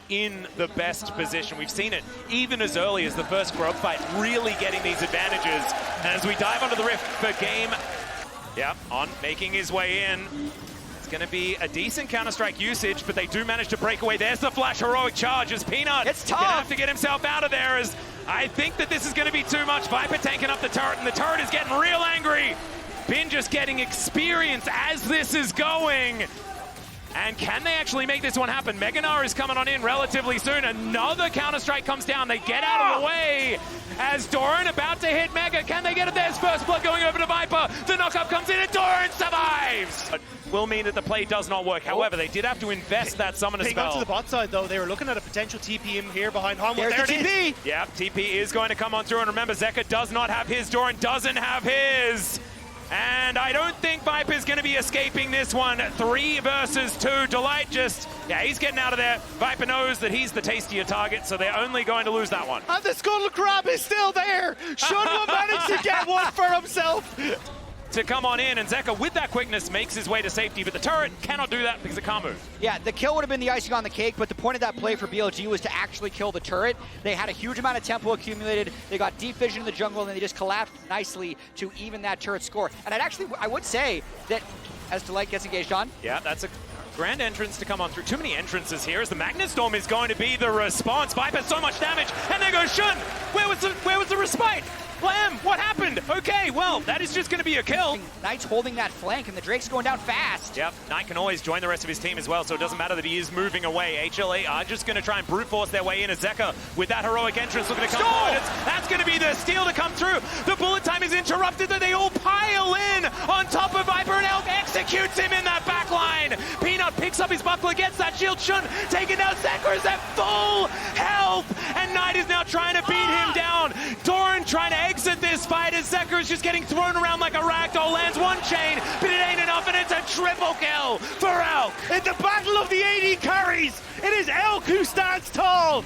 in the best position. We've seen it even as early as the first grub fight, really getting these advantages. And as we dive onto the rift for game, On making his way in. It's going to be a decent Counter-Strike usage, but they do manage to break away. There's the flash heroic charge as Peanut it's tough. Gonna have to get himself out of there, as I think that this is going to be too much. Viper tanking up the turret, and the turret is getting real angry. Bin just getting experience as this is going. And can they actually make this one happen? Meganar is coming on in relatively soon. Another Counter-Strike comes down. They get out of the way as Doran about to hit Mega. Can they get it? There's first blood going over to Viper. The knockup comes in and Doran survives. Will mean that the play does not work. However, they did have to invest that summoner spell. Onto the bot side, though. They were looking at a potential TP in here behind Humble. There's the TP. Yeah, TP is going to come on through. And remember, Zeka does not have his. Doran doesn't have his. And I don't think Viper's going to be escaping this one. 3 versus 2. Delight just, he's getting out of there. Viper knows that he's the tastier target, so they're only going to lose that one. And the Scuttle Crab is still there. Shun will manage to get one for himself. To come on in, and Zeka with that quickness makes his way to safety, but the turret cannot do that because it can't move. Yeah, the kill would have been the icing on the cake, but the point of that play for BLG was to actually kill the turret. They had a huge amount of tempo accumulated. They got deep vision in the jungle, and then they just collapsed nicely to even that turret score. And I would say that as Delight gets engaged on. Yeah, that's a grand entrance to come on through. Too many entrances here as the Magnet Storm is going to be the response. Viper, so much damage, and there goes Shun. Where was the respite? Blam! What happened? Okay, well, that is just going to be a kill. Knight's holding that flank, and the Drake's going down fast. Yep, Knight can always join the rest of his team as well, so it doesn't matter that he is moving away. HLE are just going to try and brute force their way in as Zeka with that heroic entrance looking to come forward. That's going to be the steal to come through. The bullet time is interrupted, that they all pile in on top of Viper, and Elk executes him in that back line. Peanut picks up his buckler, gets that shield. Shun taking down Zeka is at full health, and Knight is now trying to beat him down. Doran trying to exit this fight as Zeka is just getting thrown around like a ragdoll. Lands one chain, but it ain't enough, and it's a triple kill for Elk. In the battle of the AD carries, it is Elk who stands tall.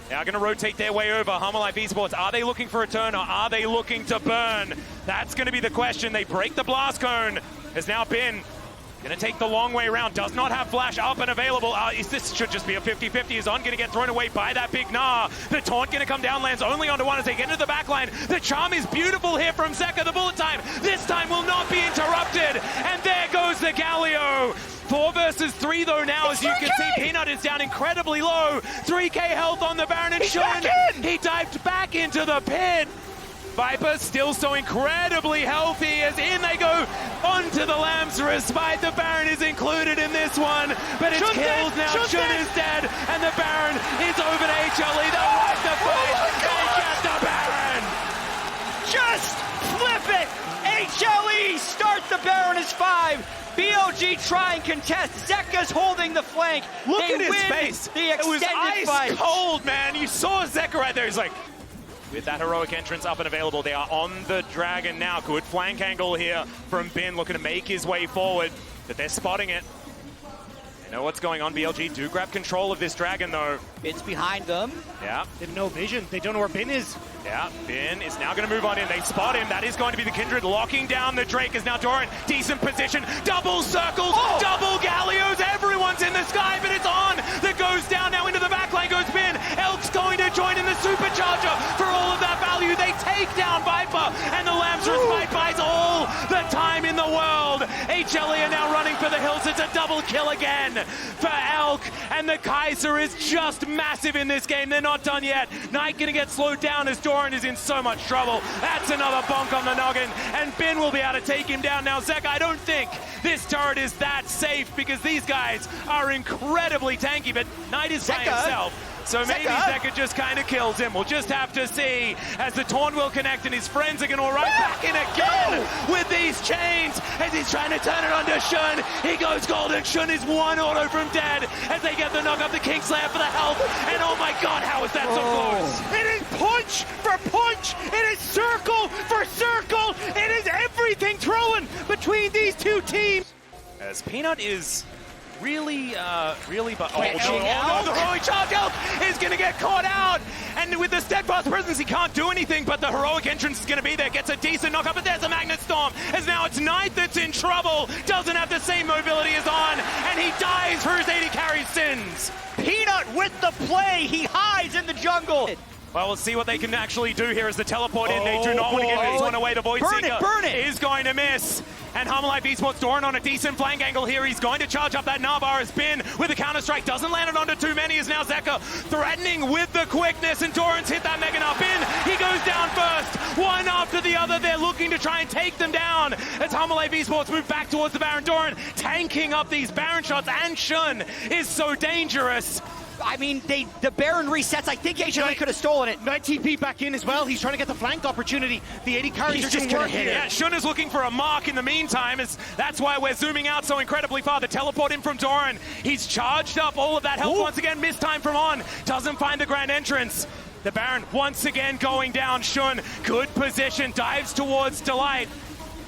Now going to rotate their way over. LoL Esports, are they looking for a turn or are they looking to burn? That's going to be the question. They break the blast cone. Has now been going to take the long way around. Does not have flash up and available. This should just be a 50-50. Is On going to get thrown away by that big Gnar. The taunt going to come down, lands only onto one as they get into the back line. The charm is beautiful here from Zeka. The bullet time this time will not be interrupted. And there goes the Galio. 4 versus 3 though now, as you can see, Peanut is down incredibly low. 3k health on the Baron, and Shun, he dived back into the pit. Viper still so incredibly healthy as in they go onto the Lamb's respite. The Baron is included in this one, but it's killed now. Shun is dead, and the Baron is over to HLE. They'll wipe the fight and get the Baron. Just flip it! HLE start the Baron as 5. BLG try and contest. Zeka's holding the flank. Look at his face. It was ice cold, man. You saw Zeka right there. He's like, with that heroic entrance up and available, they are on the Dragon now. Good flank angle here from Bin, looking to make his way forward, but they're spotting it. They know what's going on. BLG do grab control of this Dragon, though. Bin's behind them. Yeah. They have no vision. They don't know where Bin is. Yeah, Bin is now going to move on in. They spot him. That is going to be the Kindred. Locking down the Drake is now Doran. Decent position. Double circles. Double Gallios. Everyone's in the sky, but it's On that goes down now into the backline. Goes Bin. Elk's going to join in the supercharger for all of that value. They take down Viper, and the Lamb's respite buys all the time in the world. HLE are now running for the hills. It's a double kill again for Elk, and the Kaiser is just massive in this game. They're not done yet. Knight going to get slowed down as Doran is in so much trouble. That's another bonk on the noggin, and Bin will be able to take him down. Now, Zeka, I don't think this turret is that safe because these guys are incredibly tanky, but Knight is by himself. So maybe Zeka just kind of kills him. We'll just have to see as the taunt will connect, and his friends are going to right back in again with these chains as he's trying to turn it onto Shun. He goes golden. Shun is 1 auto from dead as they get the knock up the Kingslayer for the health. And oh my god, how is that so close? It is punch for punch. It is circle for circle. It is everything thrown between these two teams. As Peanut is really, but no, the heroic charge. Elk is going to get caught out. And with the steadfast presence, he can't do anything, but the heroic entrance is going to be there. Gets a decent knockup, but there's a Magnet Storm, as now it's Knight that's in trouble. Doesn't have the same mobility as On, and he dies for his 80 carry sins. Peanut with the play. He hides in the jungle. Well, we'll see what they can actually do here as the teleport in. They do not want to give this one away. The Void Seeker is going to miss. And HLE Esports Doran on a decent flank angle here. He's going to charge up that Navar as Bin with the counter-strike. Doesn't land it onto too many as now Zeka threatening with the quickness. And Doran's hit that Mega Nav. Bin, he goes down first. One after the other. They're looking to try and take them down as HLE Esports move back towards the Baron. Doran tanking up these Baron shots. And Shun is so dangerous. I mean, the Baron resets. I think HLE could have stolen it. Knight TP back in as well. He's trying to get the flank opportunity. The 80 carries are just working. Yeah, Shun is looking for a mark in the meantime. That's why we're zooming out so incredibly far. The teleport in from Doran. He's charged up all of that health once again. Missed time from On. Doesn't find the grand entrance. The Baron once again going down. Shun, good position. Dives towards Delight.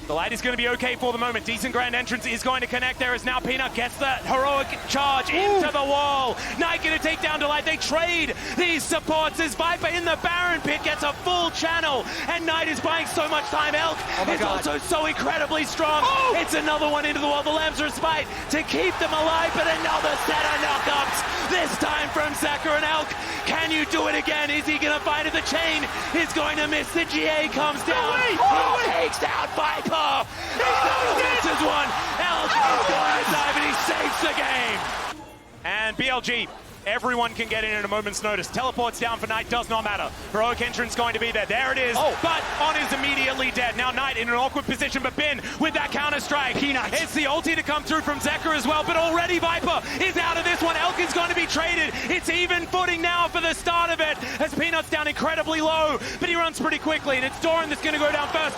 Delight is going to be okay for the moment. Decent grand entrance is going to connect there as now Peanut gets the heroic charge into the wall. Knight going to take down Delight. They trade these supports as Viper in the Baron pit gets a full channel. And Knight is buying so much time. Elk is also so incredibly strong. It's another one into the wall. The Lambs respite to keep them alive, but another set of knockups. This time from Zeka and Elk. Can you do it again? Is he going to find it? The chain is going to miss. The GA comes down. He takes out Viper. He misses one. Elk is going to dive and he saves the game. And BLG, everyone can get in at a moment's notice. Teleports down for Knight, does not matter. Heroic entrance going to be there. There it is. But On is immediately dead. Now Knight in an awkward position, but Bin with that counter-strike. It's the ulti to come through from Zeka as well, but already Viper is out of this one. Elk is going to be traded. It's even footing now for the start of it, as Peanut's down incredibly low, but he runs pretty quickly, and it's Doran that's going to go down first.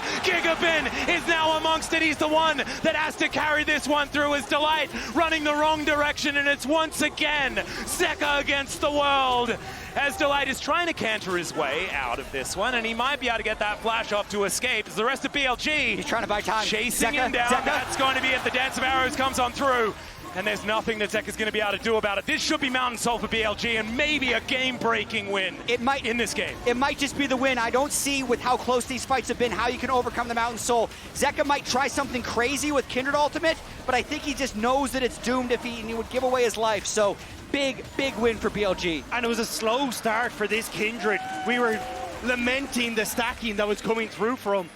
Bin is now amongst it. He's the one that has to carry this one through as Delight running the wrong direction, and it's once again Zeka against the world, as Delight is trying to canter his way out of this one, and he might be able to get that flash off to escape as the rest of BLG, he's trying to buy time, chasing him down. That's going to be it. The Dance of Arrows comes on through, and there's nothing that Zeka's going to be able to do about it. This should be Mountain Soul for BLG, and maybe a game-breaking win in this game. It might just be the win. I don't see, with how close these fights have been, how you can overcome the Mountain Soul. Zeka might try something crazy with Kindred Ultimate, but I think he just knows that it's doomed if he would give away his life. So big win for BLG. And it was a slow start for this Kindred. We were lamenting the stacking that was coming through from.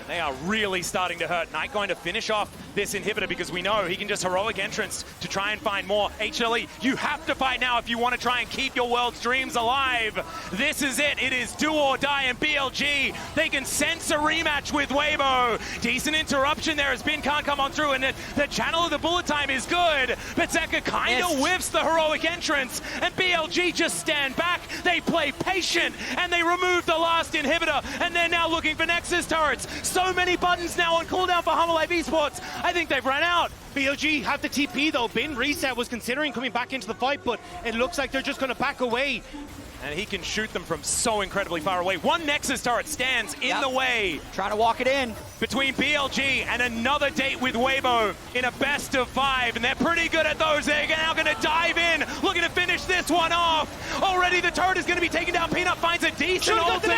They are really starting to hurt. Knight going to finish off this inhibitor because we know he can just heroic entrance to try and find more. HLE, you have to fight now if you want to try and keep your world's dreams alive. This is it. It is do or die, and BLG, they can sense a rematch with Weibo. Decent interruption there as Bin can't come on through, and the channel of the bullet time is good, but Zeka kind of whiffs the heroic entrance, and BLG just stand back. They play patient, and they remove the last inhibitor, and they're now looking for Nexus turrets. So many buttons now on cooldown for HLE Esports. I think they've run out. BLG have the TP though. Bin Reset was considering coming back into the fight, but it looks like they're just going to back away. And he can shoot them from so incredibly far away. One Nexus turret stands in the way. Trying to walk it in. Between BLG and another date with Weibo in a best of 5. And they're pretty good at those. They're now going to dive in, looking to finish this one off. Already the turret is going to be taken down. Peanut finds a decent ultimate.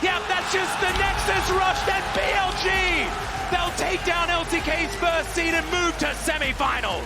Yep, that's just the Nexus rush. That BLG. They'll take down LTK's first seed and move to semifinals.